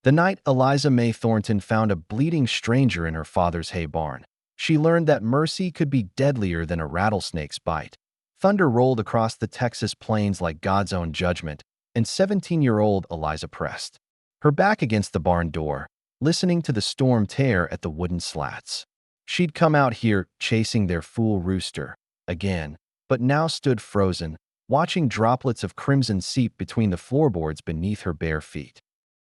The night Eliza May Thornton found a bleeding stranger in her father's hay barn, she learned that mercy could be deadlier than a rattlesnake's bite. Thunder rolled across the Texas plains like God's own judgment, and 17-year-old Eliza pressed her back against the barn door, listening to the storm tear at the wooden slats. She'd come out here chasing their fool rooster again, but now stood frozen, watching droplets of crimson seep between the floorboards beneath her bare feet.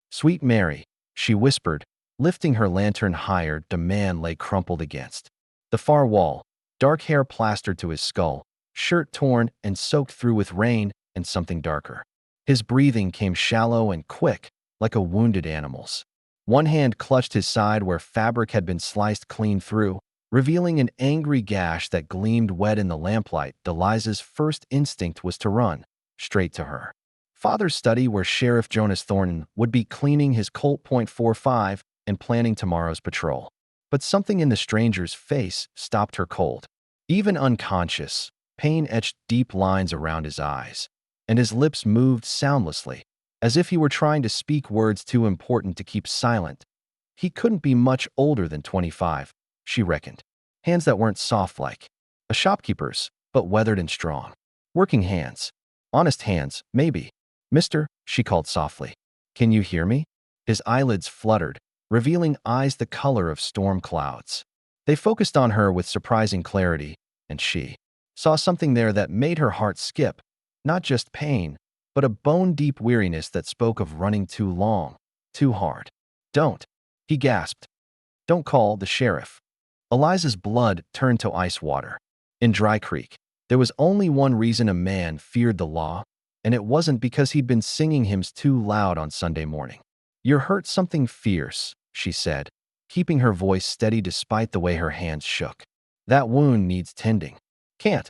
"Sweet Mary," she whispered, lifting her lantern higher. The man lay crumpled against the far wall, dark hair plastered to his skull, shirt torn and soaked through with rain and something darker. His breathing came shallow and quick, like a wounded animal's. One hand clutched his side where fabric had been sliced clean through, revealing an angry gash that gleamed wet in the lamplight. Eliza's first instinct was to run, straight to her father's study where Sheriff Jonas Thornton would be cleaning his Colt .45 and planning tomorrow's patrol. But something in the stranger's face stopped her cold. Even unconscious, pain etched deep lines around his eyes, and his lips moved soundlessly, as if he were trying to speak words too important to keep silent. He couldn't be much older than 25, she reckoned. Hands that weren't soft like a shopkeeper's, but weathered and strong. Working hands. Honest hands, maybe. "Mister," she called softly. "Can you hear me?" His eyelids fluttered, revealing eyes the color of storm clouds. They focused on her with surprising clarity, and she saw something there that made her heart skip. Not just pain, but a bone-deep weariness that spoke of running too long, too hard. "Don't," he gasped. "Don't call the sheriff." Eliza's blood turned to ice water. In Dry Creek, there was only one reason a man feared the law, and it wasn't because he'd been singing hymns too loud on Sunday morning. "You're hurt something fierce," she said, keeping her voice steady despite the way her hands shook. "That wound needs tending." Can't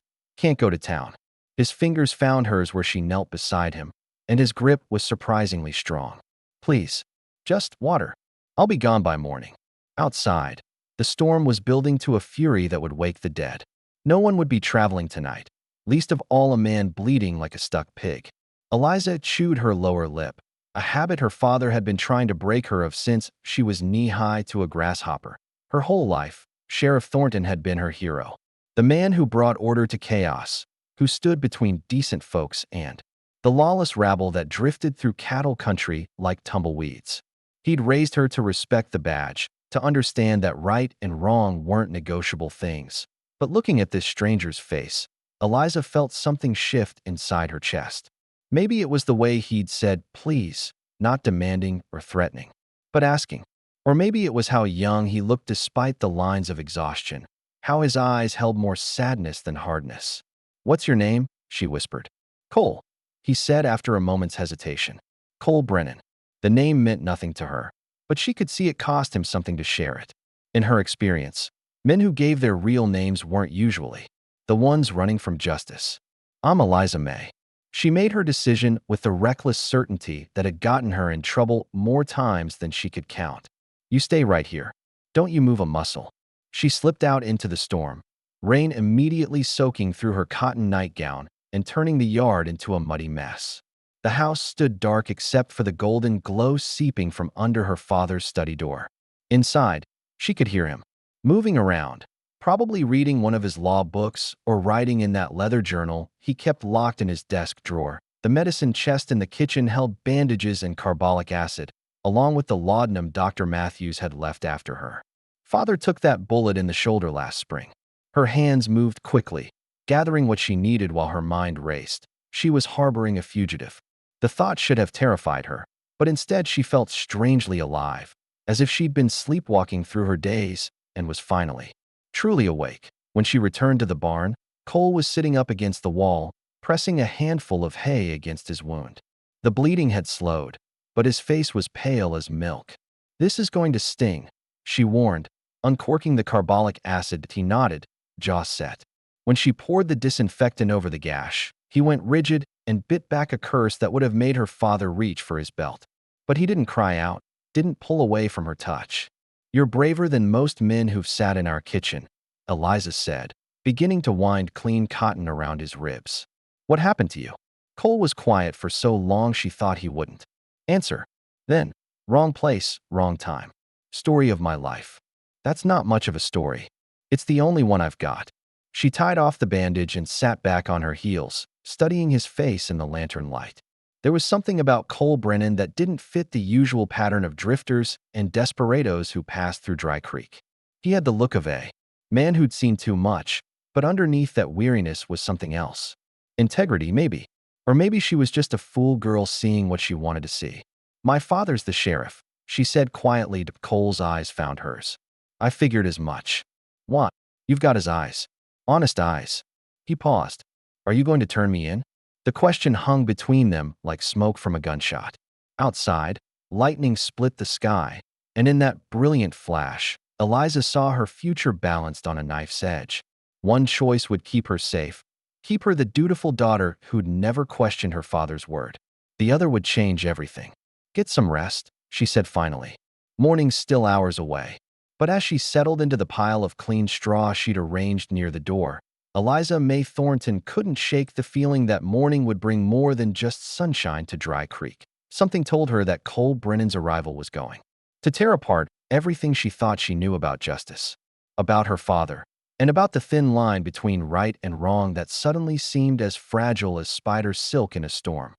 go to town." His fingers found hers where she knelt beside him, and his grip was surprisingly strong. "Please, just water. I'll be gone by morning." Outside, the storm was building to a fury that would wake the dead. No one would be traveling tonight, least of all a man bleeding like a stuck pig. Eliza chewed her lower lip, a habit her father had been trying to break her of since she was knee-high to a grasshopper. Her whole life, Sheriff Thornton had been her hero. The man who brought order to chaos, who stood between decent folks and the lawless rabble that drifted through cattle country like tumbleweeds. He'd raised her to respect the badge, to understand that right and wrong weren't negotiable things. But looking at this stranger's face, Eliza felt something shift inside her chest. Maybe it was the way he'd said please, not demanding or threatening, but asking. Or maybe it was how young he looked despite the lines of exhaustion, how his eyes held more sadness than hardness. "What's your name?" she whispered. "Cole," he said after a moment's hesitation. Cole Brennan. The name meant nothing to her, but she could see it cost him something to share it. In her experience, men who gave their real names weren't usually the ones running from justice. "I'm Eliza May." She made her decision with the reckless certainty that had gotten her in trouble more times than she could count. "You stay right here. Don't you move a muscle." She slipped out into the storm, rain immediately soaking through her cotton nightgown and turning the yard into a muddy mess. The house stood dark except for the golden glow seeping from under her father's study door. Inside, she could hear him moving around, probably reading one of his law books or writing in that leather journal he kept locked in his desk drawer. The medicine chest in the kitchen held bandages and carbolic acid, along with the laudanum Dr. Matthews had left after her. "Father took that bullet in the shoulder last spring." Her hands moved quickly, gathering what she needed while her mind raced. She was harboring a fugitive. The thought should have terrified her, but instead she felt strangely alive, as if she'd been sleepwalking through her days and was finally truly awake. When she returned to the barn, Cole was sitting up against the wall, pressing a handful of hay against his wound. The bleeding had slowed, but his face was pale as milk. "This is going to sting," she warned, uncorking the carbolic acid. He nodded, jaw set. When she poured the disinfectant over the gash, he went rigid and bit back a curse that would have made her father reach for his belt. But he didn't cry out, didn't pull away from her touch. "You're braver than most men who've sat in our kitchen," Eliza said, beginning to wind clean cotton around his ribs. "What happened to you?" Cole was quiet for so long she thought he wouldn't answer. Then, Wrong place, wrong time. Story of my life. That's not much of a story. It's the only one I've got. She tied off the bandage and sat back on her heels, studying his face in the lantern light. There was something about Cole Brennan that didn't fit the usual pattern of drifters and desperados who passed through Dry Creek. He had the look of a man who'd seen too much, but underneath that weariness was something else. Integrity, maybe. Or maybe she was just a fool girl seeing what she wanted to see. My father's the sheriff, she said quietly. Cole's eyes found hers. I figured as much. What? You've got his eyes. Honest eyes. He paused. Are you going to turn me in? The question hung between them like smoke from a gunshot. Outside, lightning split the sky, and in that brilliant flash, Eliza saw her future balanced on a knife's edge. One choice would keep her safe, keep her the dutiful daughter who'd never questioned her father's word. The other would change everything. Get some rest, she said finally. Morning's still hours away. But as she settled into the pile of clean straw she'd arranged near the door, Eliza May Thornton couldn't shake the feeling that morning would bring more than just sunshine to Dry Creek. Something told her that Cole Brennan's arrival was going to tear apart everything she thought she knew about justice, about her father, and about the thin line between right and wrong that suddenly seemed as fragile as spider silk in a storm.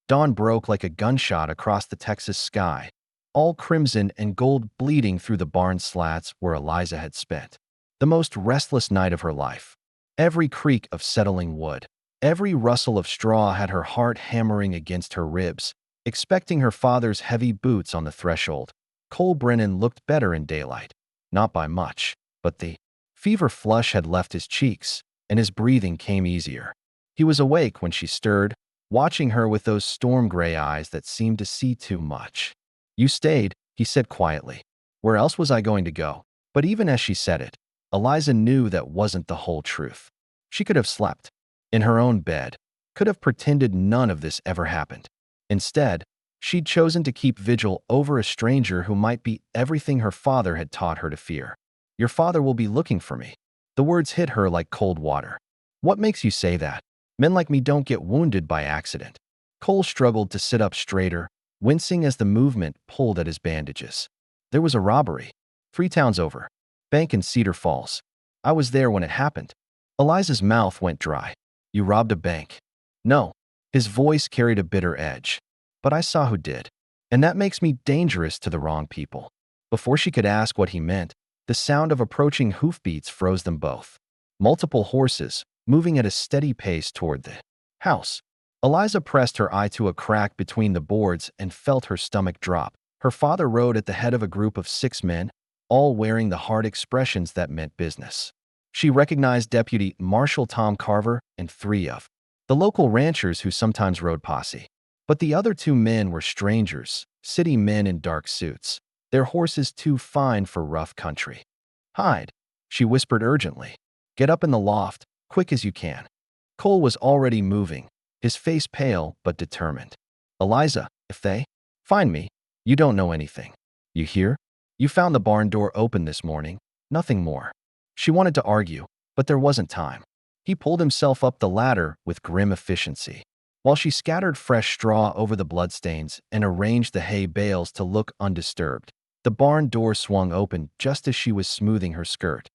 Dawn broke like a gunshot across the Texas sky, all crimson and gold bleeding through the barn slats where Eliza had spent the most restless night of her life. Every creak of settling wood, every rustle of straw had her heart hammering against her ribs, expecting her father's heavy boots on the threshold. Cole Brennan looked better in daylight, not by much, but the fever flush had left his cheeks, and his breathing came easier. He was awake when she stirred, watching her with those storm-gray eyes that seemed to see too much. You stayed, he said quietly. Where else was I going to go? But even as she said it, Eliza knew that wasn't the whole truth. She could have slept in her own bed, could have pretended none of this ever happened. Instead, she'd chosen to keep vigil over a stranger who might be everything her father had taught her to fear. Your father will be looking for me. The words hit her like cold water. What makes you say that? Men like me don't get wounded by accident. Cole struggled to sit up straighter, wincing as the movement pulled at his bandages. There was a robbery. 3 towns over. Bank in Cedar Falls. I was there when it happened. Eliza's mouth went dry. You robbed a bank? No. His voice carried a bitter edge. But I saw who did. And that makes me dangerous to the wrong people. Before she could ask what he meant, the sound of approaching hoofbeats froze them both. Multiple horses, moving at a steady pace toward the house. Eliza pressed her eye to a crack between the boards and felt her stomach drop. Her father rode at the head of a group of 6 men, all wearing the hard expressions that meant business. She recognized Deputy Marshal Tom Carver and 3 of the local ranchers who sometimes rode posse. But the other 2 men were strangers, city men in dark suits, their horses too fine for rough country. Hide, she whispered urgently. Get up in the loft, quick as you can. Cole was already moving, his face pale but determined. Eliza, if they find me, you don't know anything. You hear? You found the barn door open this morning, nothing more. She wanted to argue, but there wasn't time. He pulled himself up the ladder with grim efficiency, while she scattered fresh straw over the bloodstains and arranged the hay bales to look undisturbed. The barn door swung open just as she was smoothing her skirt.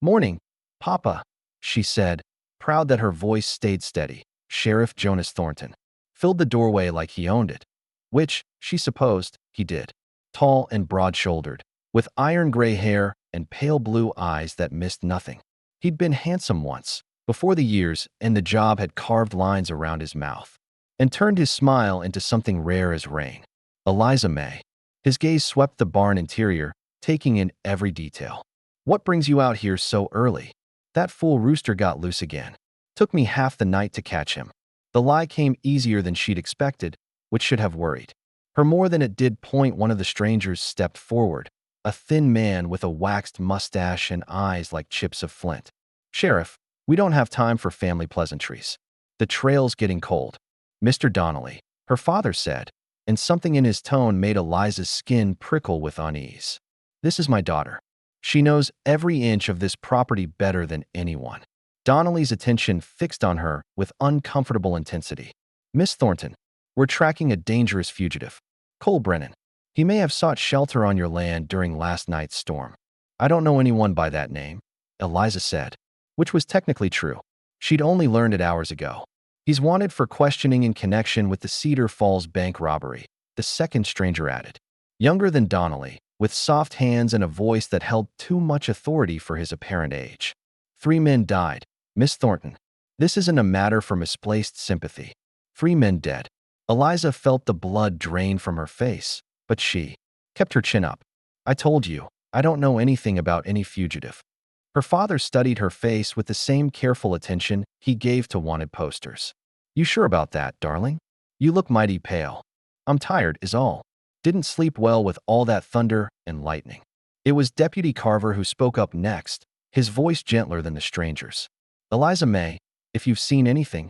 Morning, Papa, she said, proud that her voice stayed steady. Sheriff Jonas Thornton filled the doorway like he owned it, which, she supposed, he did. Tall and broad-shouldered, with iron-gray hair and pale blue eyes that missed nothing. He'd been handsome once, before the years, and the job had carved lines around his mouth and turned his smile into something rare as rain. Eliza May. His gaze swept the barn interior, taking in every detail. What brings you out here so early? That fool rooster got loose again. Took me half the night to catch him. The lie came easier than she'd expected, which should have worried her more than it did. One of the strangers stepped forward, a thin man with a waxed mustache and eyes like chips of flint. Sheriff, we don't have time for family pleasantries. The trail's getting cold. Mr. Donnelly, her father said, and something in his tone made Eliza's skin prickle with unease. This is my daughter. She knows every inch of this property better than anyone. Donnelly's attention fixed on her with uncomfortable intensity. Miss Thornton, we're tracking a dangerous fugitive. Cole Brennan. He may have sought shelter on your land during last night's storm. I don't know anyone by that name, Eliza said, which was technically true. She'd only learned it hours ago. He's wanted for questioning in connection with the Cedar Falls bank robbery, the second stranger added. Younger than Donnelly, with soft hands and a voice that held too much authority for his apparent age. 3 men died, Miss Thornton. This isn't a matter for misplaced sympathy. 3 men dead. Eliza felt the blood drain from her face, but she kept her chin up. I told you, I don't know anything about any fugitive. Her father studied her face with the same careful attention he gave to wanted posters. You sure about that, darling? You look mighty pale. I'm tired, is all. Didn't sleep well with all that thunder and lightning. It was Deputy Carver who spoke up next, his voice gentler than the stranger's. Eliza May, if you've seen anything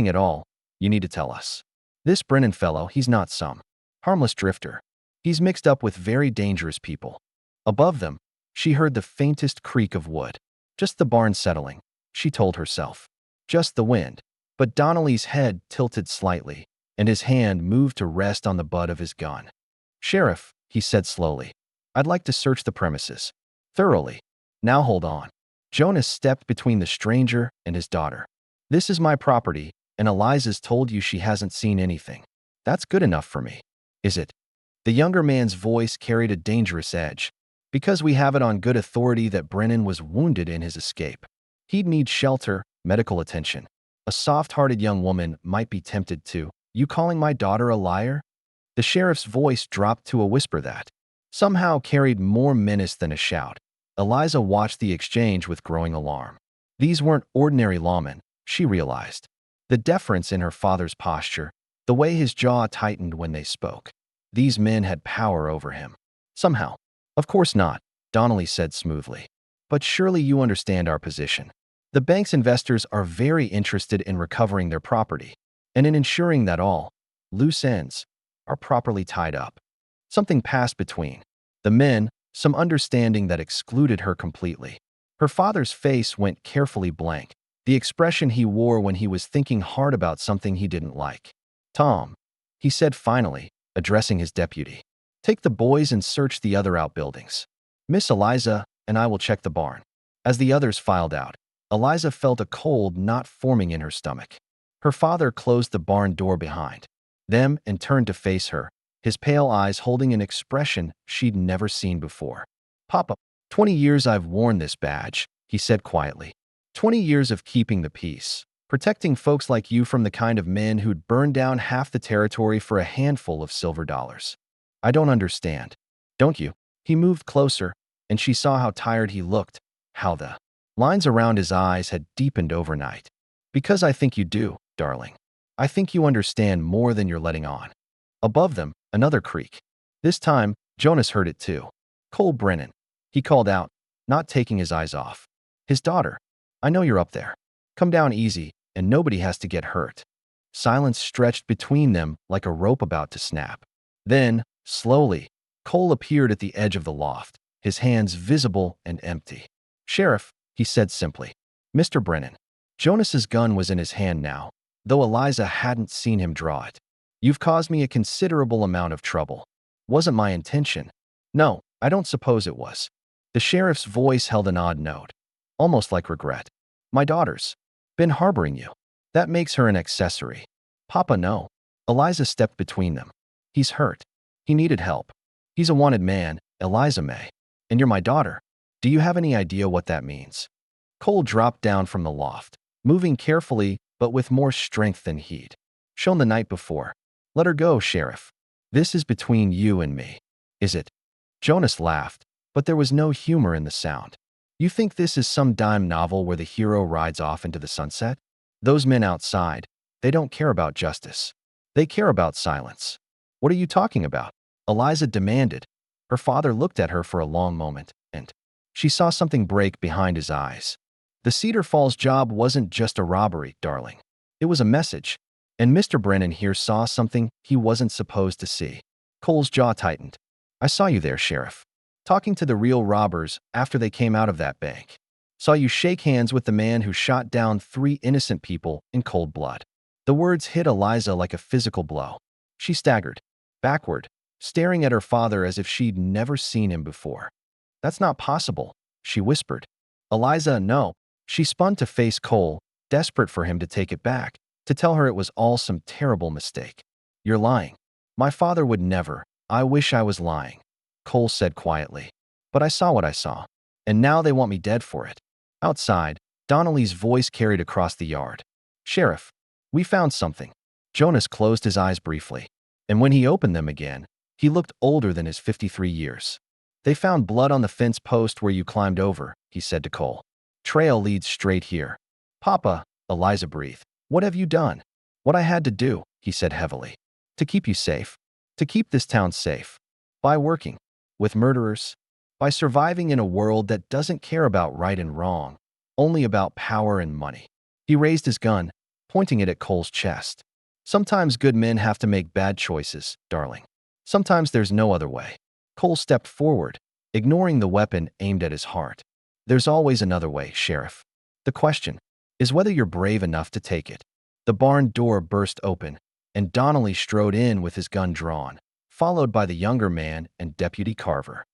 at all, you need to tell us. This Brennan fellow, he's not some harmless drifter. He's mixed up with very dangerous people. Above them, she heard the faintest creak of wood. Just the barn settling, she told herself. Just the wind. But Donnelly's head tilted slightly, and his hand moved to rest on the butt of his gun. Sheriff, he said slowly, I'd like to search the premises. Thoroughly. Now hold on. Jonas stepped between the stranger and his daughter. This is my property, and Eliza's told you she hasn't seen anything. That's good enough for me. Is it? The younger man's voice carried a dangerous edge. Because we have it on good authority that Brennan was wounded in his escape. He'd need shelter, medical attention. A soft-hearted young woman might be tempted to. You calling my daughter a liar? The sheriff's voice dropped to a whisper that somehow carried more menace than a shout. Eliza watched the exchange with growing alarm. These weren't ordinary lawmen, she realized. The deference in her father's posture, the way his jaw tightened when they spoke. These men had power over him. Somehow. Of course not, Donnelly said smoothly. But surely you understand our position. The bank's investors are very interested in recovering their property and in ensuring that all loose ends are properly tied up. Something passed between the men, some understanding that excluded her completely. Her father's face went carefully blank, the expression he wore when he was thinking hard about something he didn't like. Tom, he said finally, addressing his deputy. Take the boys and search the other outbuildings. Miss Eliza and I will check the barn. As the others filed out, Eliza felt a cold knot forming in her stomach. Her father closed the barn door behind them and turned to face her, his pale eyes holding an expression she'd never seen before. Papa, 20 years I've worn this badge, he said quietly. 20 years of keeping the peace, protecting folks like you from the kind of men who'd burn down half the territory for a handful of silver dollars. I don't understand. Don't you? He moved closer, and she saw how tired he looked, how the lines around his eyes had deepened overnight. Because I think you do, darling. I think you understand more than you're letting on. Above them, another creak. This time, Jonas heard it too. Cole Brennan, he called out, not taking his eyes off. His daughter. I know you're up there. Come down easy, and nobody has to get hurt. Silence stretched between them like a rope about to snap. Then, slowly, Cole appeared at the edge of the loft, his hands visible and empty. Sheriff, he said simply. Mr. Brennan. Jonas's gun was in his hand now, though Eliza hadn't seen him draw it. You've caused me a considerable amount of trouble. Wasn't my intention. No, I don't suppose it was. The sheriff's voice held an odd note, almost like regret. My daughter's been harboring you. That makes her an accessory. Papa, no. Eliza stepped between them. He's hurt. He needed help. He's a wanted man, Eliza May. And you're my daughter. Do you have any idea what that means? Cole dropped down from the loft, moving carefully but with more strength than he'd shown the night before. Let her go, Sheriff. This is between you and me. Is it? Jonas laughed, but there was no humor in the sound. You think this is some dime novel where the hero rides off into the sunset? Those men outside, they don't care about justice. They care about silence. What are you talking about? Eliza demanded. Her father looked at her for a long moment, and she saw something break behind his eyes. The Cedar Falls job wasn't just a robbery, darling. It was a message. And Mr. Brennan here saw something he wasn't supposed to see. Cole's jaw tightened. I saw you there, Sheriff. Talking to the real robbers after they came out of that bank. Saw you shake hands with the man who shot down 3 innocent people in cold blood. The words hit Eliza like a physical blow. She staggered backward, staring at her father as if she'd never seen him before. "That's not possible," she whispered. "Eliza, no." She spun to face Cole, desperate for him to take it back, to tell her it was all some terrible mistake. "You're lying. My father would never. I wish I was lying," Cole said quietly. "But I saw what I saw. And now they want me dead for it." Outside, Donnelly's voice carried across the yard. "Sheriff, we found something." Jonas closed his eyes briefly, and when he opened them again, he looked older than his 53 years. "They found blood on the fence post where you climbed over," he said to Cole. "Trail leads straight here." "Papa," Eliza breathed. "What have you done?" "What I had to do," he said heavily. "To keep you safe. To keep this town safe. By working with murderers. By surviving in a world that doesn't care about right and wrong, only about power and money." He raised his gun, pointing it at Cole's chest. "Sometimes good men have to make bad choices, darling. Sometimes there's no other way." Cole stepped forward, ignoring the weapon aimed at his heart. "There's always another way, Sheriff. The question is whether you're brave enough to take it." The barn door burst open, and Donnelly strode in with his gun drawn, followed by the younger man and Deputy Carver.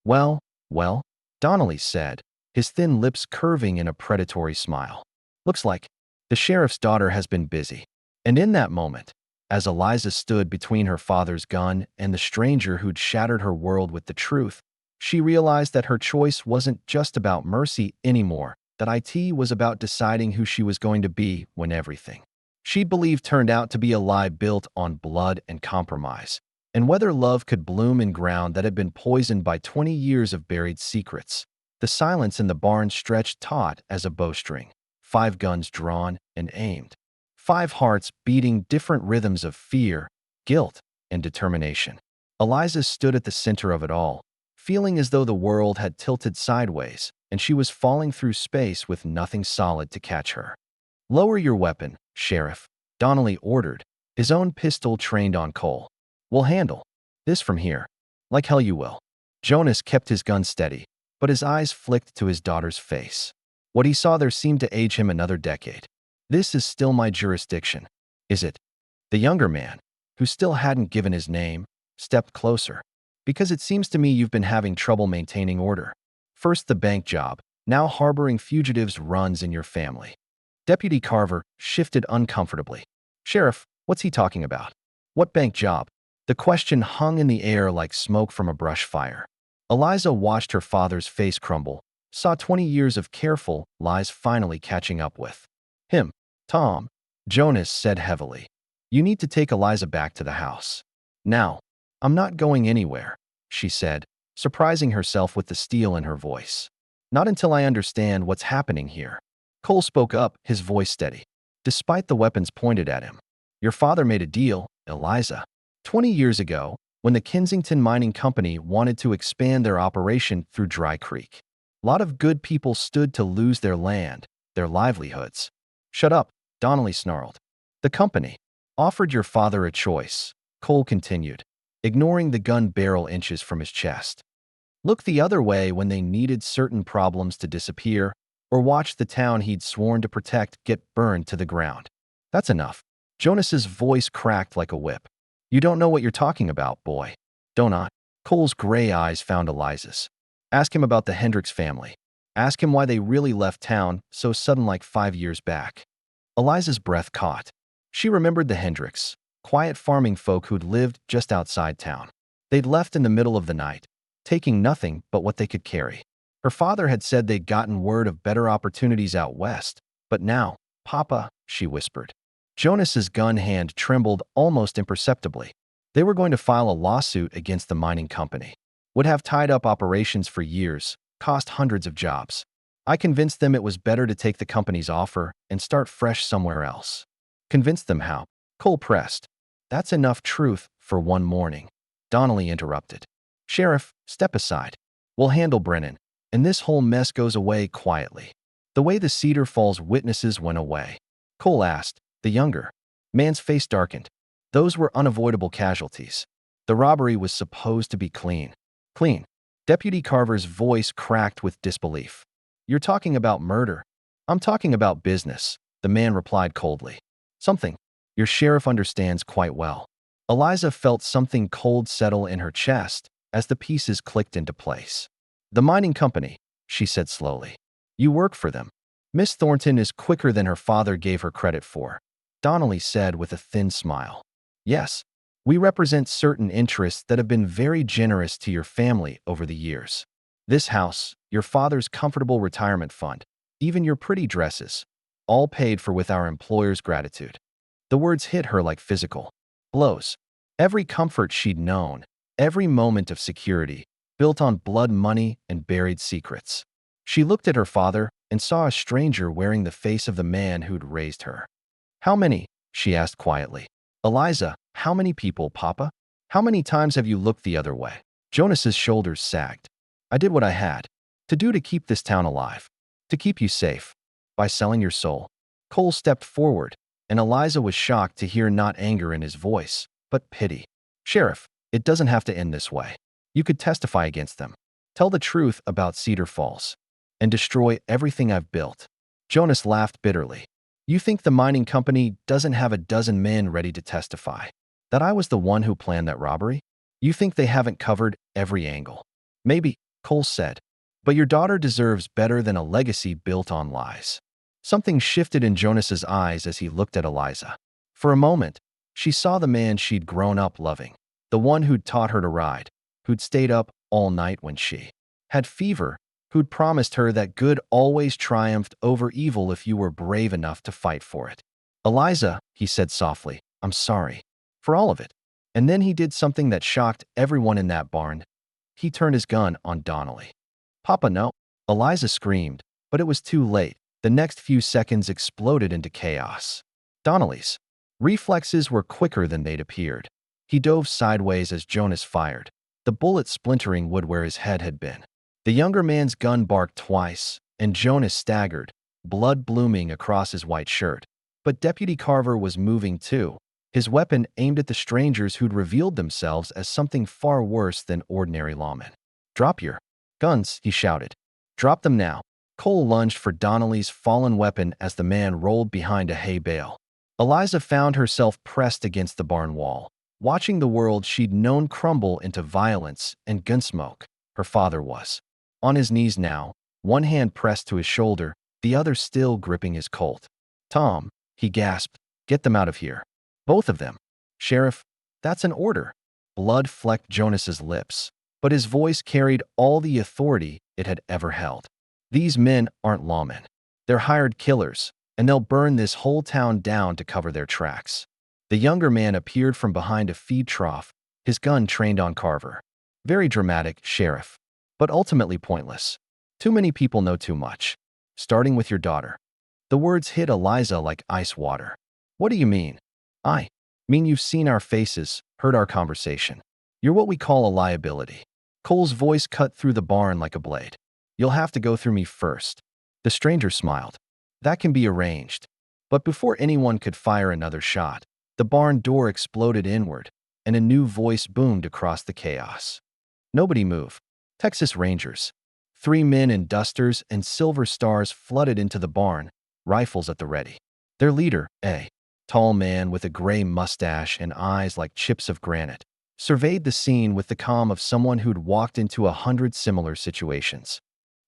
"Well, well," Donnelly said, his thin lips curving in a predatory smile. "Looks like the sheriff's daughter has been busy." And in that moment, as Eliza stood between her father's gun and the stranger who'd shattered her world with the truth, she realized that her choice wasn't just about mercy anymore, that it was about deciding who she was going to be when everything she believed turned out to be a lie built on blood and compromise, and whether love could bloom in ground that had been poisoned by 20 years of buried secrets. The silence in the barn stretched taut as a bowstring, 5 guns drawn and aimed. 5 hearts beating different rhythms of fear, guilt, and determination. Eliza stood at the center of it all, feeling as though the world had tilted sideways, and she was falling through space with nothing solid to catch her. "Lower your weapon, Sheriff," Donnelly ordered, his own pistol trained on Cole. "We'll handle this from here. Like hell you will." Jonas kept his gun steady, but his eyes flicked to his daughter's face. What he saw there seemed to age him another decade. "This is still my jurisdiction, is it?" The younger man, who still hadn't given his name, stepped closer. "Because it seems to me you've been having trouble maintaining order. First the bank job, now harboring fugitives runs in your family." Deputy Carver shifted uncomfortably. "Sheriff, what's he talking about? What bank job?" The question hung in the air like smoke from a brush fire. Eliza watched her father's face crumble, saw 20 years of careful lies finally catching up with him. "Tom," Jonas said heavily, "you need to take Eliza back to the house. Now." "I'm not going anywhere," she said, surprising herself with the steel in her voice. "Not until I understand what's happening here." Cole spoke up, his voice steady, despite the weapons pointed at him. "Your father made a deal, Eliza. 20 years ago, when the Kensington Mining Company wanted to expand their operation through Dry Creek. A lot of good people stood to lose their land, their livelihoods." "Shut up," Donnelly snarled. "The company offered your father a choice," Cole continued, ignoring the gun barrel inches from his chest. "Look the other way when they needed certain problems to disappear, or watch the town he'd sworn to protect get burned to the ground. That's enough." Jonas's voice cracked like a whip. "You don't know what you're talking about, boy." "Don't I?" Cole's gray eyes found Eliza's. "Ask him about the Hendricks family. Ask him why they really left town so sudden like 5 years back." Eliza's breath caught. She remembered the Hendricks, quiet farming folk who'd lived just outside town. They'd left in the middle of the night, taking nothing but what they could carry. Her father had said they'd gotten word of better opportunities out west, but now, "Papa," she whispered. Jonas's gun hand trembled almost imperceptibly. They were going to file a lawsuit against the mining company. Would have tied up operations for years, cost hundreds of jobs. "I convinced them it was better to take the company's offer and start fresh somewhere else." "Convinced them how?" Cole pressed. "That's enough truth for one morning," Donnelly interrupted. "Sheriff, step aside. We'll handle Brennan, and this whole mess goes away quietly." "The way the Cedar Falls witnesses went away?" Cole asked. The younger man's face darkened. "Those were unavoidable casualties. The robbery was supposed to be clean." "Clean?" Deputy Carver's voice cracked with disbelief. "You're talking about murder." "I'm talking about business," the man replied coldly. "Something your sheriff understands quite well." Eliza felt something cold settle in her chest as the pieces clicked into place. "The mining company," she said slowly. "You work for them." "Miss Thornton is quicker than her father gave her credit for," Donnelly said with a thin smile. "Yes, we represent certain interests that have been very generous to your family over the years. This house, your father's comfortable retirement fund, even your pretty dresses, all paid for with our employer's gratitude." The words hit her like physical blows. Every comfort she'd known, every moment of security, built on blood money and buried secrets. She looked at her father and saw a stranger wearing the face of the man who'd raised her. "How many?" she asked quietly. "Eliza, how many people, Papa? How many times have you looked the other way?" Jonas's shoulders sagged. "I did what I had to do to keep this town alive, to keep you safe. By selling your soul." Cole stepped forward, and Eliza was shocked to hear not anger in his voice, but pity. "Sheriff, it doesn't have to end this way. You could testify against them. Tell the truth about Cedar Falls, and destroy everything I've built." Jonas laughed bitterly. "You think the mining company doesn't have a dozen men ready to testify that I was the one who planned that robbery? You think they haven't covered every angle?" "Maybe," Cole said, "but your daughter deserves better than a legacy built on lies." Something shifted in Jonas's eyes as he looked at Eliza. For a moment, she saw the man she'd grown up loving, the one who'd taught her to ride, who'd stayed up all night when she had fever, who'd promised her that good always triumphed over evil if you were brave enough to fight for it. "Eliza," he said softly, "I'm sorry for all of it." And then he did something that shocked everyone in that barn. He turned his gun on Donnelly. "Papa, no!" Eliza screamed, but it was too late. The next few seconds exploded into chaos. Donnelly's reflexes were quicker than they'd appeared. He dove sideways as Jonas fired, the bullet splintering wood where his head had been. The younger man's gun barked twice, and Jonas staggered, blood blooming across his white shirt. But Deputy Carver was moving too, his weapon aimed at the strangers who'd revealed themselves as something far worse than ordinary lawmen. "Drop your guns," he shouted. "Drop them now." Cole lunged for Donnelly's fallen weapon as the man rolled behind a hay bale. Eliza found herself pressed against the barn wall, watching the world she'd known crumble into violence and gunsmoke. Her father was on his knees now, one hand pressed to his shoulder, the other still gripping his Colt. "Tom," he gasped, "get them out of here. Both of them." "Sheriff, that's an order." Blood flecked Jonas's lips, but his voice carried all the authority it had ever held. "These men aren't lawmen. They're hired killers, and they'll burn this whole town down to cover their tracks." The younger man appeared from behind a feed trough, his gun trained on Carver. "Very dramatic, Sheriff, but ultimately pointless. Too many people know too much. Starting with your daughter." The words hit Eliza like ice water. "What do you mean?" "I mean you've seen our faces, heard our conversation. You're what we call a liability." Cole's voice cut through the barn like a blade. "You'll have to go through me first." The stranger smiled. "That can be arranged." But before anyone could fire another shot, the barn door exploded inward, and a new voice boomed across the chaos. "Nobody move." Texas Rangers. 3 men in dusters and silver stars flooded into the barn, rifles at the ready. Their leader, a tall man with a gray mustache and eyes like chips of granite, surveyed the scene with the calm of someone who'd walked into 100 similar situations.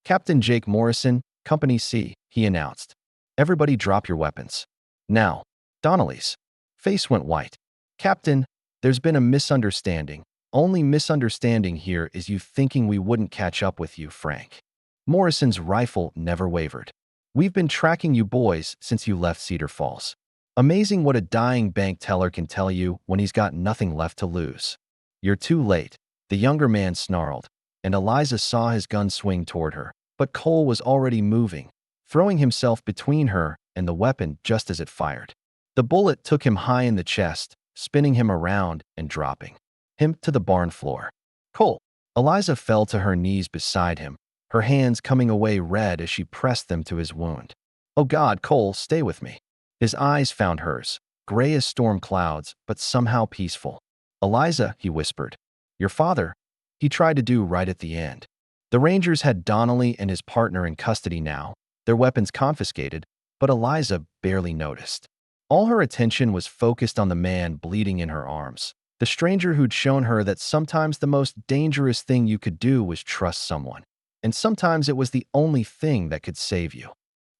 "Captain Jake Morrison, Company C," he announced. "Everybody drop your weapons. Now." Donnelly's face went white. "Captain, there's been a misunderstanding. Only misunderstanding here is you thinking we wouldn't catch up with you, Frank." Morrison's rifle never wavered. "We've been tracking you boys since you left Cedar Falls. Amazing what a dying bank teller can tell you when he's got nothing left to lose." "You're too late," the younger man snarled, and Eliza saw his gun swing toward her. But Cole was already moving, throwing himself between her and the weapon just as it fired. The bullet took him high in the chest, spinning him around and dropping him to the barn floor. "Cole!" Eliza fell to her knees beside him, her hands coming away red as she pressed them to his wound. "Oh God, Cole, stay with me." His eyes found hers, gray as storm clouds, but somehow peaceful. "Eliza," he whispered. "Your father." He tried to do right at the end. The Rangers had Donnelly and his partner in custody now, their weapons confiscated, but Eliza barely noticed. All her attention was focused on the man bleeding in her arms, The stranger who'd shown her that sometimes the most dangerous thing you could do was trust someone, and sometimes it was the only thing that could save you.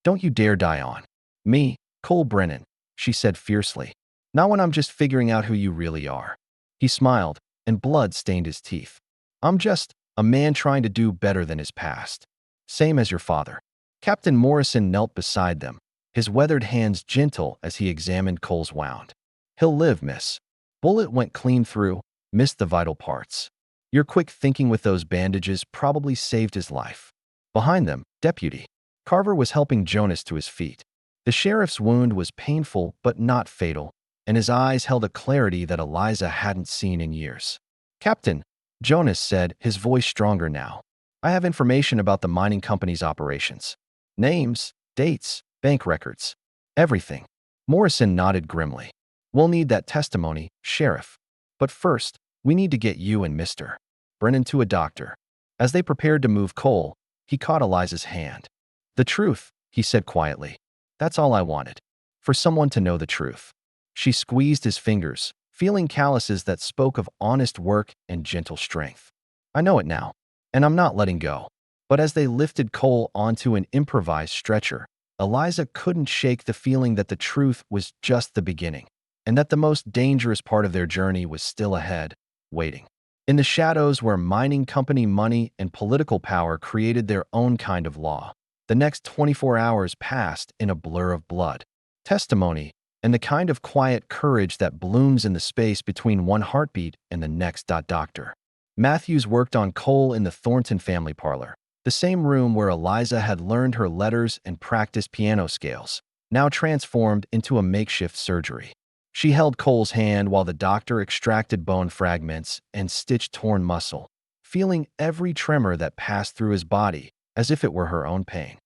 Don't you dare die on me, Cole Brennan, she said fiercely. Not when I'm just figuring out who you really are. He smiled, and blood stained his teeth. I'm just a man trying to do better than his past. Same as your father. Captain Morrison knelt beside them, his weathered hands gentle as he examined Cole's wound. He'll live, miss. Bullet went clean through, missed the vital parts. Your quick thinking with those bandages probably saved his life. Behind them, Deputy Carver was helping Jonas to his feet. The sheriff's wound was painful but not fatal, and his eyes held a clarity that Eliza hadn't seen in years. Captain, Jonas said, his voice stronger now. I have information about the mining company's operations. Names, dates, bank records. Everything. Morrison nodded grimly. We'll need that testimony, Sheriff. But first, we need to get you and Mr. Brennan to a doctor. As they prepared to move Cole, he caught Eliza's hand. The truth, he said quietly. That's all I wanted. For someone to know the truth. She squeezed his fingers, feeling calluses that spoke of honest work and gentle strength. I know it now, and I'm not letting go. But as they lifted Cole onto an improvised stretcher, Eliza couldn't shake the feeling that the truth was just the beginning, and that the most dangerous part of their journey was still ahead, waiting. In the shadows where mining company money and political power created their own kind of law, the next 24 hours passed in a blur of blood, testimony, and the kind of quiet courage that blooms in the space between one heartbeat and the next. Dr. Matthews worked on Cole in the Thornton family parlor, the same room where Eliza had learned her letters and practiced piano scales, now transformed into a makeshift surgery. She held Cole's hand while the doctor extracted bone fragments and stitched torn muscle, feeling every tremor that passed through his body as if it were her own pain.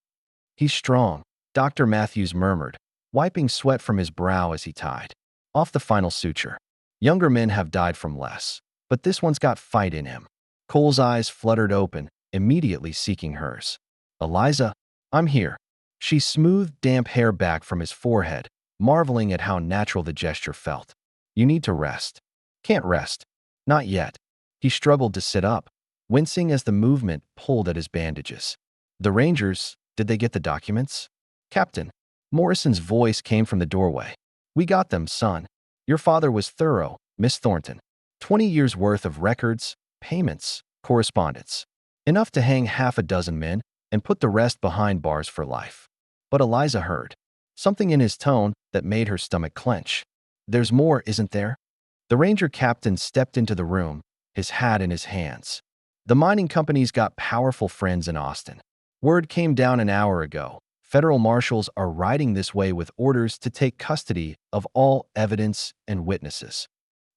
He's strong, Dr. Matthews murmured, wiping sweat from his brow as he tied off the final suture. Younger men have died from less, but this one's got fight in him. Cole's eyes fluttered open, immediately seeking hers. Eliza, I'm here. She smoothed damp hair back from his forehead, marveling at how natural the gesture felt. You need to rest. Can't rest. Not yet. He struggled to sit up, wincing as the movement pulled at his bandages. The Rangers, did they get the documents? Captain. Morrison's voice came from the doorway. We got them, son. Your father was thorough, Miss Thornton. 20 years' worth of records, payments, correspondence. Enough to hang half a dozen men and put the rest behind bars for life. But Eliza heard something in his tone that made her stomach clench. There's more, isn't there? The ranger captain stepped into the room, his hat in his hands. The mining company's got powerful friends in Austin. Word came down an hour ago. Federal marshals are riding this way with orders to take custody of all evidence and witnesses.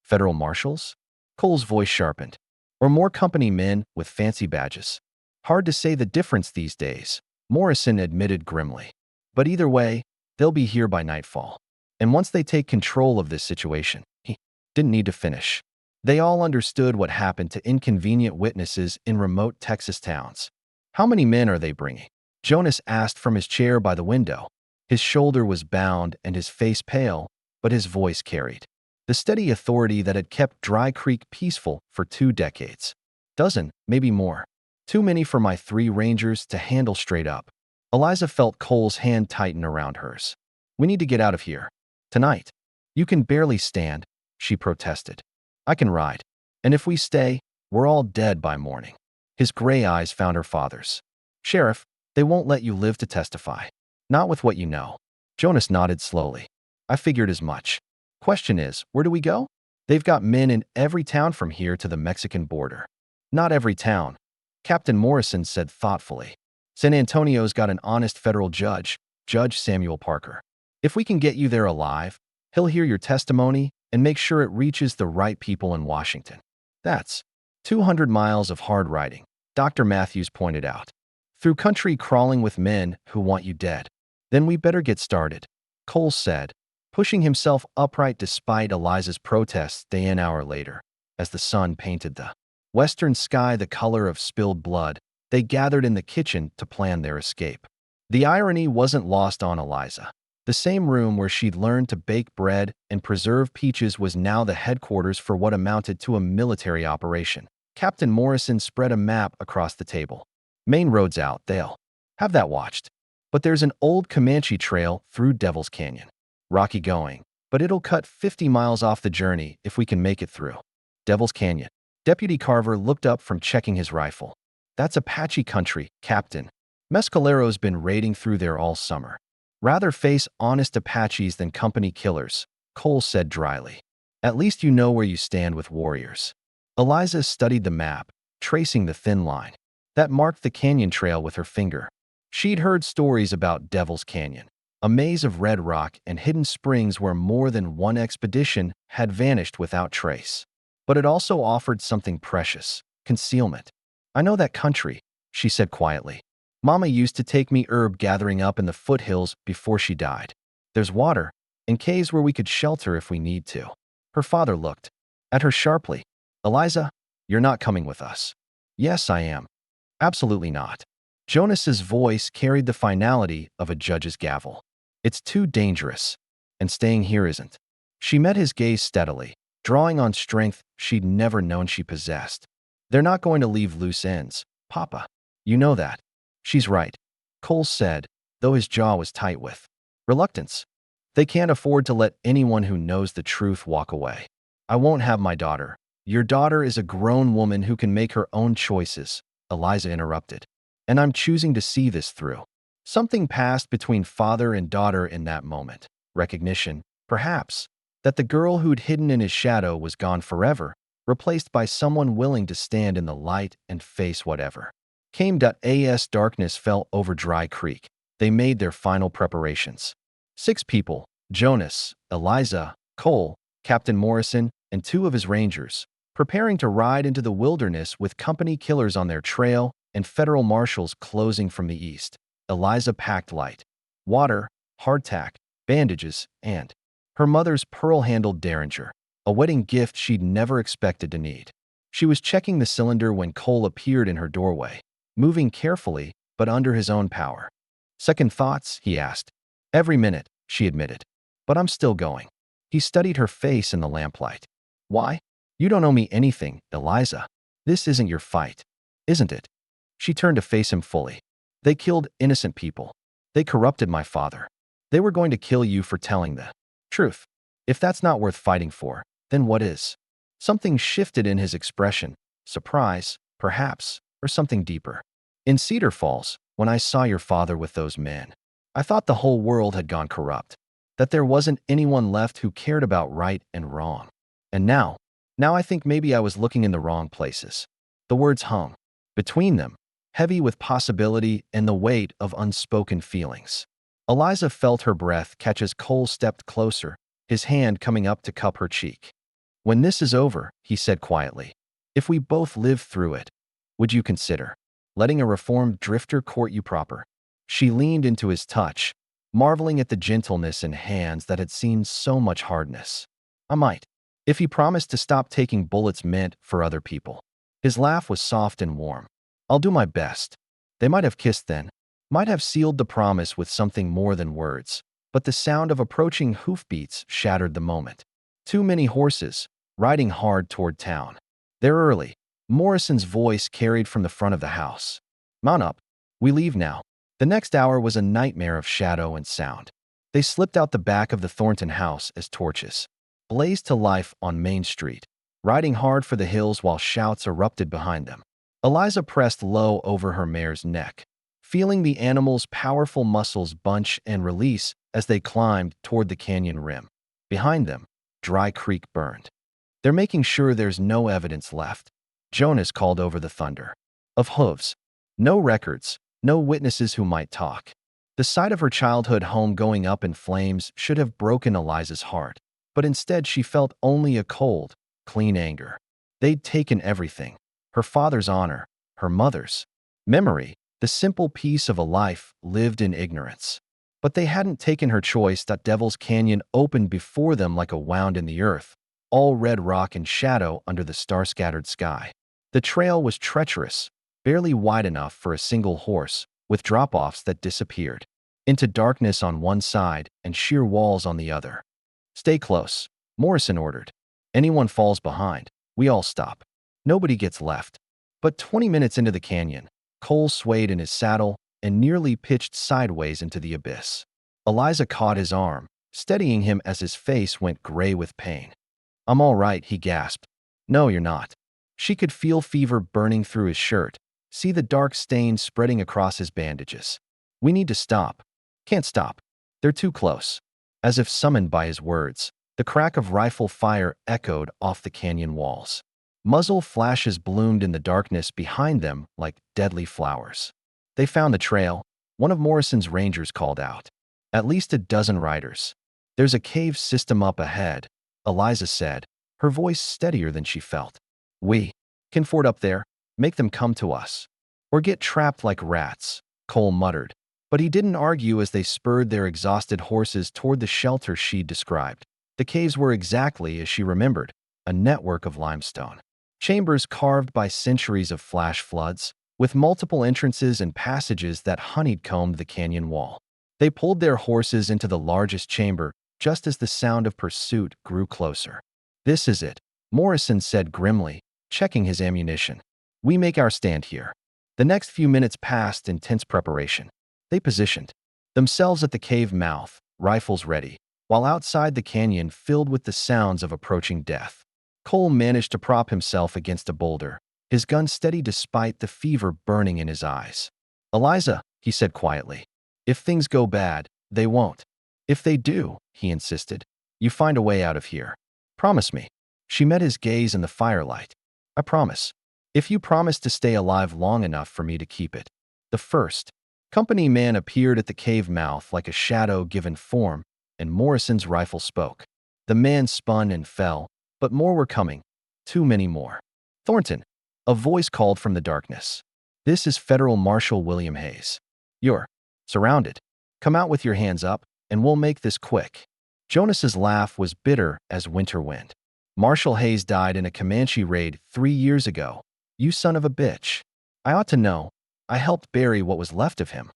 Federal marshals? Cole's voice sharpened. Or more company men with fancy badges. Hard to say the difference these days, Morrison admitted grimly. But either way, they'll be here by nightfall. And once they take control of this situation, he didn't need to finish. They all understood what happened to inconvenient witnesses in remote Texas towns. How many men are they bringing? Jonas asked from his chair by the window. His shoulder was bound and his face pale, but his voice carried the steady authority that had kept Dry Creek peaceful for 2 decades. Dozen, maybe more. Too many for my 3 rangers to handle straight up. Eliza felt Cole's hand tighten around hers. We need to get out of here. Tonight. You can barely stand, she protested. I can ride. And if we stay, we're all dead by morning. His gray eyes found her father's. Sheriff, they won't let you live to testify. Not with what you know. Jonas nodded slowly. I figured as much. Question is, where do we go? They've got men in every town from here to the Mexican border. Not every town, Captain Morrison said thoughtfully. San Antonio's got an honest federal judge, Judge Samuel Parker. If we can get you there alive, he'll hear your testimony and make sure it reaches the right people in Washington. That's 200 miles of hard riding, Dr. Matthews pointed out. Through country crawling with men who want you dead. Then we better get started, Cole said, pushing himself upright despite Eliza's protests an hour later. As the sun painted the western sky the color of spilled blood, they gathered in the kitchen to plan their escape. The irony wasn't lost on Eliza. The same room where she'd learned to bake bread and preserve peaches was now the headquarters for what amounted to a military operation. Captain Morrison spread a map across the table. Main roads out, they'll have that watched. But there's an old Comanche trail through Devil's Canyon. Rocky going, but it'll cut 50 miles off the journey if we can make it through. Devil's Canyon. Deputy Carver looked up from checking his rifle. That's Apache country, Captain. Mescalero's been raiding through there all summer. Rather face honest Apaches than company killers, Cole said dryly. At least you know where you stand with warriors. Eliza studied the map, tracing the thin line that marked the canyon trail with her finger. She'd heard stories about Devil's Canyon, a maze of red rock and hidden springs where more than one expedition had vanished without trace. But it also offered something precious, concealment. I know that country, she said quietly. Mama used to take me herb gathering up in the foothills before she died. There's water, and caves where we could shelter if we need to. Her father looked at her sharply. Eliza, you're not coming with us. Yes, I am. Absolutely not. Jonas's voice carried the finality of a judge's gavel. It's too dangerous, and staying here isn't. She met his gaze steadily, drawing on strength she'd never known she possessed. They're not going to leave loose ends, Papa. You know that. She's right, Cole said, though his jaw was tight with reluctance. They can't afford to let anyone who knows the truth walk away. I won't have my daughter. Your daughter is a grown woman who can make her own choices, Eliza interrupted. And I'm choosing to see this through. Something passed between father and daughter in that moment. Recognition, perhaps, that the girl who'd hidden in his shadow was gone forever, replaced by someone willing to stand in the light and face whatever came. Darkness fell over Dry Creek. They made their final preparations. 6 people, Jonas, Eliza, Cole, Captain Morrison, and 2 of his rangers, preparing to ride into the wilderness with company killers on their trail and federal marshals closing from the east. Eliza packed light. Water, hardtack, bandages, and her mother's pearl-handled derringer, a wedding gift she'd never expected to need. She was checking the cylinder when Cole appeared in her doorway, moving carefully but under his own power. Second thoughts, he asked. Every minute, she admitted. But I'm still going. He studied her face in the lamplight. Why? You don't owe me anything, Eliza. This isn't your fight, isn't it? She turned to face him fully. They killed innocent people. They corrupted my father. They were going to kill you for telling the truth. If that's not worth fighting for, then what is? Something shifted in his expression. Surprise, perhaps, or something deeper. In Cedar Falls, when I saw your father with those men, I thought the whole world had gone corrupt, that there wasn't anyone left who cared about right and wrong. And now I think maybe I was looking in the wrong places. The words hung between them, heavy with possibility and the weight of unspoken feelings. Eliza felt her breath catch as Cole stepped closer, his hand coming up to cup her cheek. When this is over, he said quietly, if we both live through it, would you consider letting a reformed drifter court you proper? She leaned into his touch, marveling at the gentleness in hands that had seen so much hardness. I might, if he promised to stop taking bullets meant for other people. His laugh was soft and warm. I'll do my best. They might have kissed then, might have sealed the promise with something more than words, but the sound of approaching hoofbeats shattered the moment. Too many horses, riding hard toward town. They're early. Morrison's voice carried from the front of the house. Mount up. We leave now. The next hour was a nightmare of shadow and sound. They slipped out the back of the Thornton house as torches blazed to life on Main Street, riding hard for the hills while shouts erupted behind them. Eliza pressed low over her mare's neck, feeling the animal's powerful muscles bunch and release as they climbed toward the canyon rim. Behind them, Dry Creek burned. They're making sure there's no evidence left, Jonas called over the thunder. Of hooves. No records, no witnesses who might talk. The sight of her childhood home going up in flames should have broken Eliza's heart, but instead she felt only a cold, clean anger. They'd taken everything. Her father's honor, her mother's memory, the simple piece of a life lived in ignorance. But they hadn't taken her choice. That Devil's Canyon opened before them like a wound in the earth, all red rock and shadow under the star-scattered sky. The trail was treacherous, barely wide enough for a single horse, with drop-offs that disappeared. into darkness on one side and sheer walls on the other. "Stay close," Morrison ordered. "Anyone falls behind, we all stop. Nobody gets left." But 20 minutes into the canyon, Cole swayed in his saddle and nearly pitched sideways into the abyss. Eliza caught his arm, steadying him as his face went gray with pain. "I'm all right," he gasped. "No, you're not." She could feel fever burning through his shirt, see the dark stains spreading across his bandages. "We need to stop." "Can't stop. They're too close." As if summoned by his words, the crack of rifle fire echoed off the canyon walls. Muzzle flashes bloomed in the darkness behind them like deadly flowers. "They found the trail," one of Morrison's rangers called out. "At least a dozen riders." "There's a cave system up ahead," Eliza said, her voice steadier than she felt. "We can ford up there, make them come to us. Or get trapped like rats," Cole muttered. But he didn't argue as they spurred their exhausted horses toward the shelter she'd described. The caves were exactly as she remembered, a network of limestone chambers carved by centuries of flash floods, with multiple entrances and passages that honeycombed the canyon wall. They pulled their horses into the largest chamber just as the sound of pursuit grew closer. "This is it," Morrison said grimly, checking his ammunition. "We make our stand here." The next few minutes passed in tense preparation. They positioned themselves at the cave mouth, rifles ready, while outside the canyon filled with the sounds of approaching death. Cole managed to prop himself against a boulder, his gun steady despite the fever burning in his eyes. "Eliza," he said quietly, "if things go bad, they won't." "If they do," he insisted, "you find a way out of here. Promise me." She met his gaze in the firelight. "I promise. If you promise to stay alive long enough for me to keep it." The first company man appeared at the cave mouth like a shadow given form, and Morrison's rifle spoke. The man spun and fell, but more were coming. Too many more. "Thornton," a voice called from the darkness. "This is Federal Marshal William Hayes. You're surrounded. Come out with your hands up, and we'll make this quick." Jonas's laugh was bitter as winter wind. "Marshal Hayes died in a Comanche raid 3 years ago. You son of a bitch. I ought to know. I helped bury what was left of him."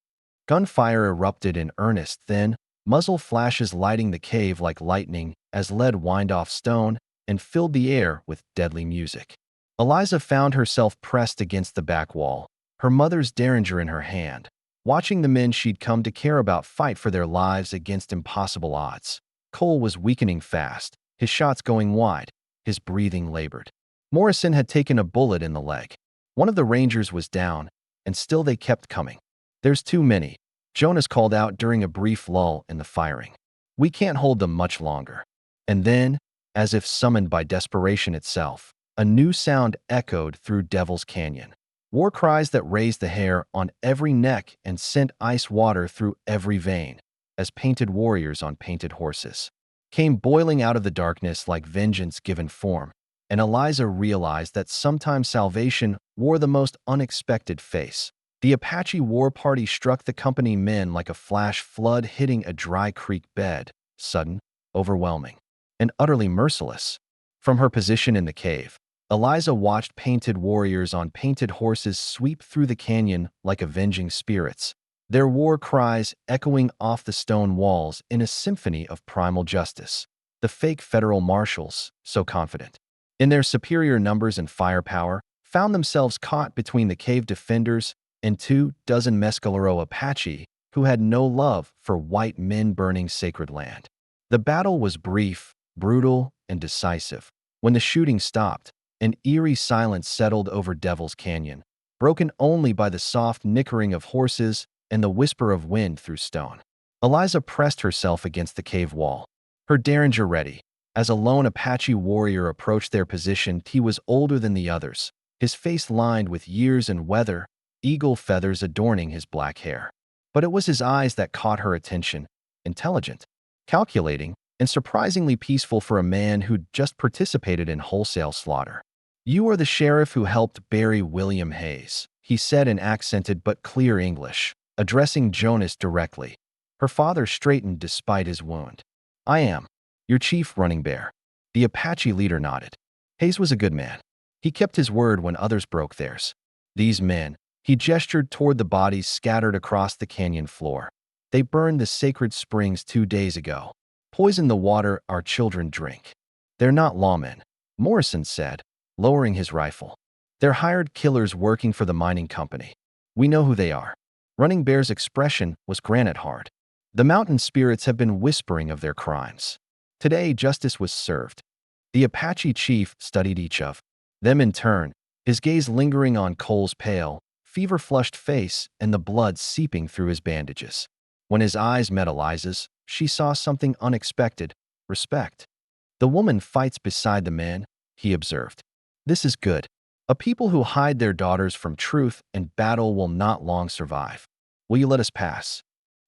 Gunfire erupted in earnest, then, muzzle flashes lighting the cave like lightning as lead whined off stone and filled the air with deadly music. Eliza found herself pressed against the back wall, her mother's derringer in her hand, watching the men she'd come to care about fight for their lives against impossible odds. Cole was weakening fast, his shots going wide, his breathing labored. Morrison had taken a bullet in the leg. One of the rangers was down, and still they kept coming. "There's too many," Jonas called out during a brief lull in the firing. "We can't hold them much longer." And then, as if summoned by desperation itself, a new sound echoed through Devil's Canyon. War cries that raised the hair on every neck and sent ice water through every vein, as painted warriors on painted horses came boiling out of the darkness like vengeance given form, and Eliza realized that sometimes salvation wore the most unexpected face. The Apache war party struck the company men like a flash flood hitting a dry creek bed, sudden, overwhelming, and utterly merciless. From her position in the cave, Eliza watched painted warriors on painted horses sweep through the canyon like avenging spirits, their war cries echoing off the stone walls in a symphony of primal justice. The fake federal marshals, so confident in their superior numbers and firepower, found themselves caught between the cave defenders and 24 Mescalero Apache who had no love for white men burning sacred land. The battle was brief, brutal, and decisive. When the shooting stopped, an eerie silence settled over Devil's Canyon, broken only by the soft nickering of horses and the whisper of wind through stone. Eliza pressed herself against the cave wall, her derringer ready. As a lone Apache warrior approached their position, he was older than the others, his face lined with years and weather, eagle feathers adorning his black hair. But it was his eyes that caught her attention, intelligent, calculating, and surprisingly peaceful for a man who'd just participated in wholesale slaughter. "You are the sheriff who helped bury William Hayes," he said in accented but clear English, addressing Jonas directly. Her father straightened despite his wound. "I am. Your chief, Running Bear." The Apache leader nodded. Hayes was a good man. He kept his word when others broke theirs. These men, he gestured toward the bodies scattered across the canyon floor. They burned the sacred springs 2 days ago. Poisoned the water our children drink. They're not lawmen, Morrison said, lowering his rifle. They're hired killers working for the mining company. We know who they are. Running Bear's expression was granite hard. The mountain spirits have been whispering of their crimes. Today, justice was served. The Apache chief studied each of them in turn, his gaze lingering on Cole's pale, fever-flushed face and the blood seeping through his bandages. When his eyes met Eliza's, she saw something unexpected: respect. The woman fights beside the man, he observed. This is good. A people who hide their daughters from truth and battle will not long survive. Will you let us pass?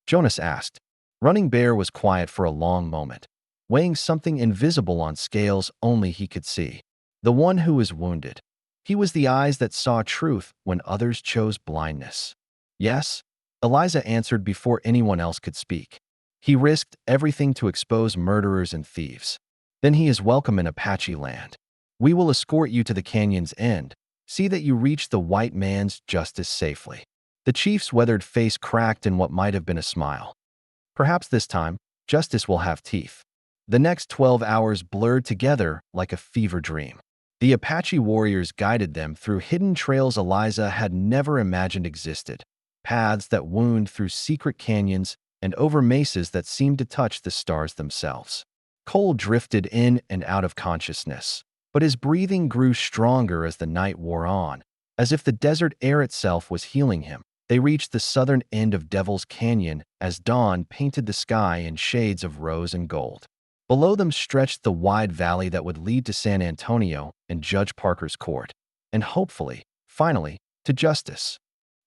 Jonas asked. Running Bear was quiet for a long moment, weighing something invisible on scales only he could see. The one who was wounded. He was the eyes that saw truth when others chose blindness. Yes, Eliza answered before anyone else could speak. He risked everything to expose murderers and thieves. Then he is welcome in Apache land. We will escort you to the canyon's end. See that you reach the white man's justice safely. The chief's weathered face cracked in what might have been a smile. Perhaps this time, justice will have teeth. The next 12 hours blurred together like a fever dream. The Apache warriors guided them through hidden trails Eliza had never imagined existed, paths that wound through secret canyons and over mesas that seemed to touch the stars themselves. Cole drifted in and out of consciousness, but his breathing grew stronger as the night wore on, as if the desert air itself was healing him. They reached the southern end of Devil's Canyon as dawn painted the sky in shades of rose and gold. Below them stretched the wide valley that would lead to San Antonio and Judge Parker's court, and hopefully, finally, to justice.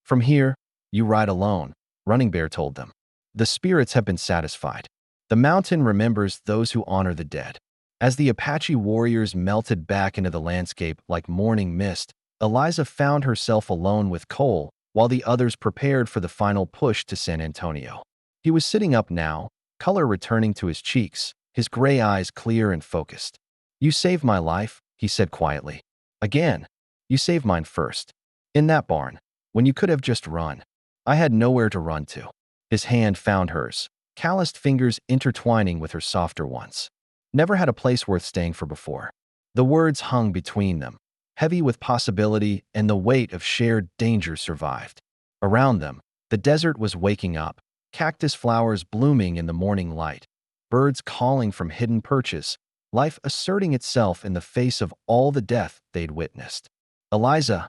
From here, you ride alone, Running Bear told them. The spirits have been satisfied. The mountain remembers those who honor the dead. As the Apache warriors melted back into the landscape like morning mist, Eliza found herself alone with Cole while the others prepared for the final push to San Antonio. He was sitting up now, color returning to his cheeks, his gray eyes clear and focused. You saved my life, he said quietly. Again, you saved mine first. In that barn, when you could have just run. I had nowhere to run to. His hand found hers, calloused fingers intertwining with her softer ones. Never had a place worth staying for before. The words hung between them, heavy with possibility and the weight of shared danger survived. Around them, the desert was waking up, cactus flowers blooming in the morning light, birds calling from hidden perches, life asserting itself in the face of all the death they'd witnessed. Eliza,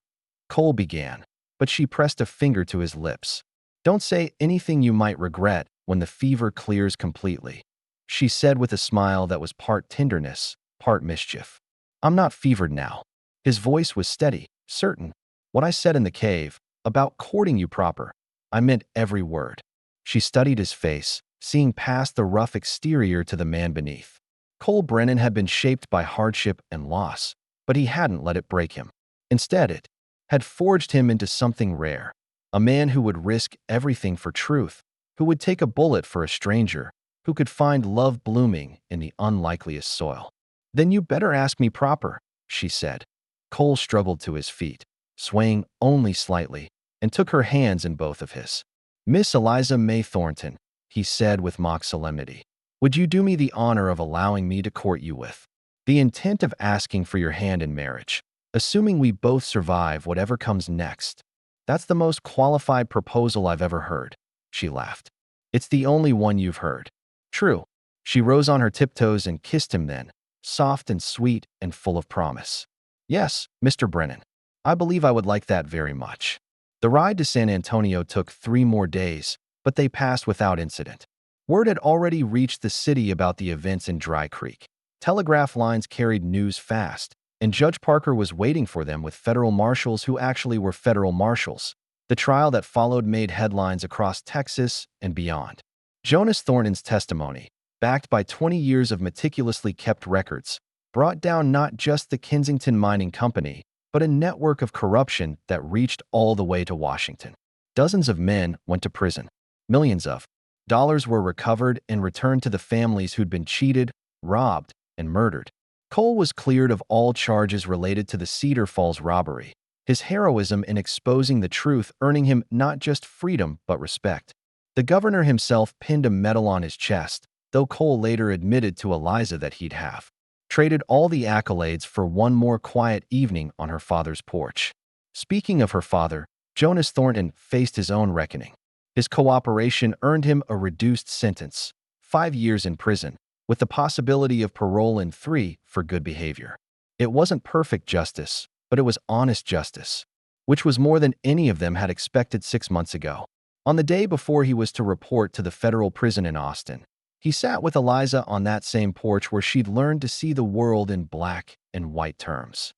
Cole began, but she pressed a finger to his lips. Don't say anything you might regret when the fever clears completely, she said with a smile that was part tenderness, part mischief. I'm not fevered now. His voice was steady, certain. What I said in the cave, about courting you proper, I meant every word. She studied his face, seeing past the rough exterior to the man beneath. Cole Brennan had been shaped by hardship and loss, but he hadn't let it break him. Instead, it had forged him into something rare, a man who would risk everything for truth, who would take a bullet for a stranger, who could find love blooming in the unlikeliest soil. Then you better ask me proper, she said. Cole struggled to his feet, swaying only slightly, and took her hands in both of his. Miss Eliza May Thornton, he said with mock solemnity, would you do me the honor of allowing me to court you with the intent of asking for your hand in marriage, assuming we both survive whatever comes next? That's the most qualified proposal I've ever heard, she laughed. It's the only one you've heard. True. She rose on her tiptoes and kissed him then, soft and sweet and full of promise. Yes, Mr. Brennan. I believe I would like that very much. The ride to San Antonio took 3 more days, but they passed without incident. Word had already reached the city about the events in Dry Creek. Telegraph lines carried news fast, and Judge Parker was waiting for them with federal marshals who actually were federal marshals. The trial that followed made headlines across Texas and beyond. Jonas Thornton's testimony, backed by 20 years of meticulously kept records, brought down not just the Kensington Mining Company, but a network of corruption that reached all the way to Washington. Dozens of men went to prison. Millions of dollars were recovered and returned to the families who'd been cheated, robbed, and murdered. Cole was cleared of all charges related to the Cedar Falls robbery, his heroism in exposing the truth earning him not just freedom but respect. The governor himself pinned a medal on his chest, though Cole later admitted to Eliza that he'd have traded all the accolades for one more quiet evening on her father's porch. Speaking of her father, Jonas Thornton faced his own reckoning. His cooperation earned him a reduced sentence, 5 years in prison, with the possibility of parole in 3 for good behavior. It wasn't perfect justice, but it was honest justice, which was more than any of them had expected 6 months ago. On the day before he was to report to the federal prison in Austin, he sat with Eliza on that same porch where she'd learned to see the world in black and white terms.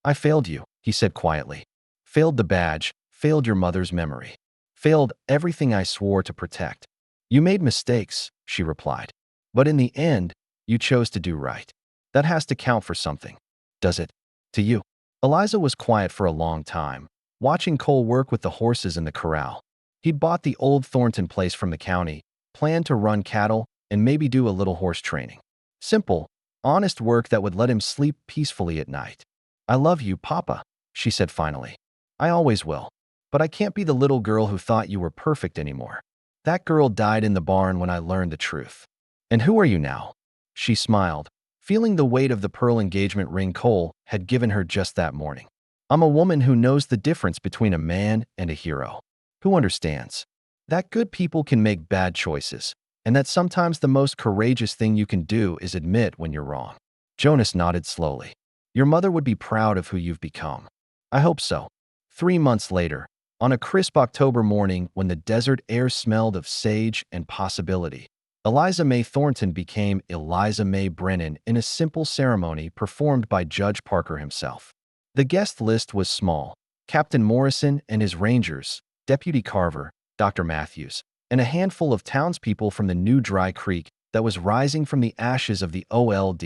"I failed you," he said quietly. "Failed the badge, failed your mother's memory. Failed everything I swore to protect." "You made mistakes," she replied. "But in the end, you chose to do right. That has to count for something, does it? To you?" Eliza was quiet for a long time, watching Cole work with the horses in the corral. He'd bought the old Thornton place from the county, planned to run cattle, and maybe do a little horse training. Simple, honest work that would let him sleep peacefully at night. "I love you, Papa," she said finally. "I always will. But I can't be the little girl who thought you were perfect anymore. That girl died in the barn when I learned the truth." "And who are you now?" She smiled, feeling the weight of the pearl engagement ring Cole had given her just that morning. "I'm a woman who knows the difference between a man and a hero. Who understands that good people can make bad choices, and that sometimes the most courageous thing you can do is admit when you're wrong." Jonas nodded slowly. "Your mother would be proud of who you've become." "I hope so." 3 months later, on a crisp October morning when the desert air smelled of sage and possibility, Eliza May Thornton became Eliza May Brennan in a simple ceremony performed by Judge Parker himself. The guest list was small: Captain Morrison and his rangers, Deputy Carver, Dr. Matthews, and a handful of townspeople from the new dry creek that was rising from the ashes of the old.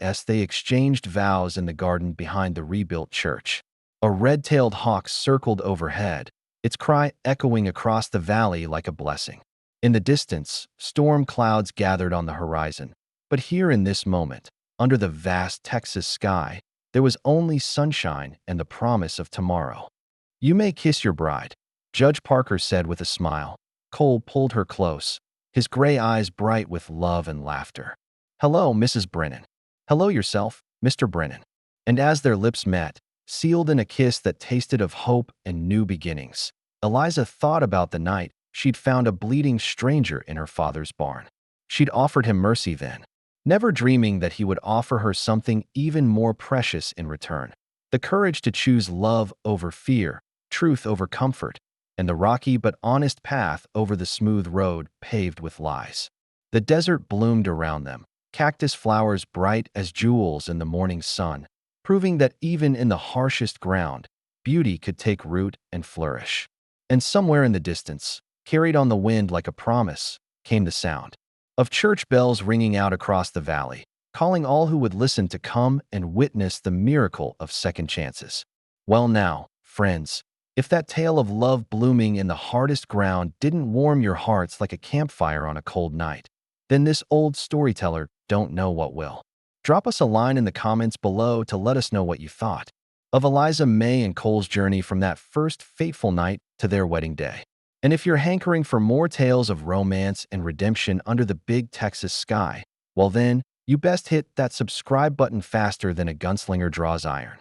As they exchanged vows in the garden behind the rebuilt church. A red-tailed hawk circled overhead, its cry echoing across the valley like a blessing. In the distance, storm clouds gathered on the horizon. But here in this moment, under the vast Texas sky, there was only sunshine and the promise of tomorrow. "You may kiss your bride," Judge Parker said with a smile. Cole pulled her close, his gray eyes bright with love and laughter. "Hello, Mrs. Brennan." "Hello yourself, Mr. Brennan." And as their lips met, sealed in a kiss that tasted of hope and new beginnings, Eliza thought about the night she'd found a bleeding stranger in her father's barn. She'd offered him mercy then, never dreaming that he would offer her something even more precious in return: the courage to choose love over fear, truth over comfort, and the rocky but honest path over the smooth road paved with lies. The desert bloomed around them, cactus flowers bright as jewels in the morning sun, proving that even in the harshest ground, beauty could take root and flourish. And somewhere in the distance, carried on the wind like a promise, came the sound of church bells ringing out across the valley, calling all who would listen to come and witness the miracle of second chances. Well now, friends, if that tale of love blooming in the hardest ground didn't warm your hearts like a campfire on a cold night, then this old storyteller don't know what will. Drop us a line in the comments below to let us know what you thought of Eliza May and Cole's journey from that first fateful night to their wedding day. And if you're hankering for more tales of romance and redemption under the big Texas sky, well then, you best hit that subscribe button faster than a gunslinger draws iron.